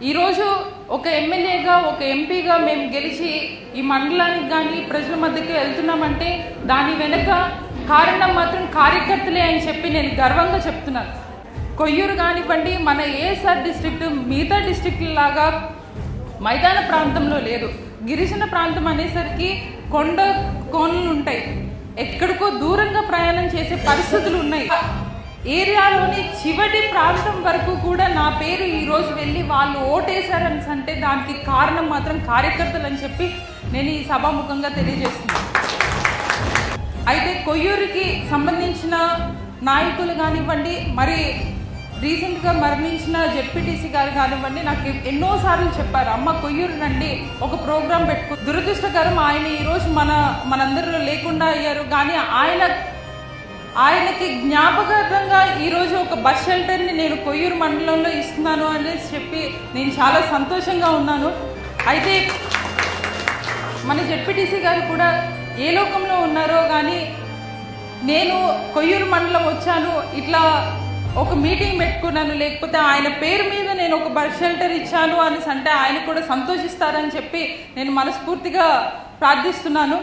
ఈరోజు ఒక ఎమ్మెల్యేగా ఒక ఎంపీగా మేము గెలిచి ఈ మండలానికి కానీ ప్రజల మధ్యకి వెళ్తున్నామంటే దాని వెనుక కారణం మాత్రం కార్యకర్తలే అని చెప్పి నేను గర్వంగా చెప్తున్నాను. కొయ్యూరు కానివ్వండి, మన ఏఎస్ఆర్ డిస్ట్రిక్ట్ మిగతా డిస్ట్రిక్ట్ లాగా మైదాన ప్రాంతంలో లేదు. గిరిజన ప్రాంతం అనేసరికి కొండ కోనలు ఉంటాయి, ఎక్కడికో దూరంగా ప్రయాణం చేసే పరిస్థితులు ఉన్నాయి. ఏరియాలోని చివరి ప్రాంతం వరకు కూడా నా పేరు ఈరోజు వెళ్ళి వాళ్ళు ఓటేశారని అంటే దానికి కారణం మాత్రం కార్యకర్తలు అని చెప్పి నేను ఈ సభాముఖంగా తెలియజేస్తున్నాను. అయితే కొయ్యూరుకి సంబంధించిన నాయకులు కానివ్వండి, మరి రీసెంట్గా మరణించిన జెడ్పీటీసీ గారు కానివ్వండి, నాకు ఎన్నోసార్లు చెప్పారు, అమ్మ కొయ్యూరు రండి ఒక ప్రోగ్రాం పెట్టుకో. దురదృష్టకరం ఆయన ఈరోజు మనందరిలో లేకుండా అయ్యారు. కానీ ఆయనకి జ్ఞాపకార్థంగా ఈరోజు ఒక బస్ షెల్టర్ని నేను కొయ్యూరు మండలంలో ఇస్తున్నాను అనేసి చెప్పి నేను చాలా సంతోషంగా ఉన్నాను. అయితే మన జెడ్పీటీసీ గారు కూడా ఏ లోకంలో ఉన్నారో కానీ నేను కొయ్యూరు మండలం వచ్చాను, ఇట్లా ఒక మీటింగ్ పెట్టుకున్నాను, లేకపోతే ఆయన పేరు మీద నేను ఒక బస్ షెల్టర్ ఇచ్చాను అనేసి అంటే ఆయన కూడా సంతోషిస్తారని చెప్పి నేను మనస్ఫూర్తిగా ప్రార్థిస్తున్నాను.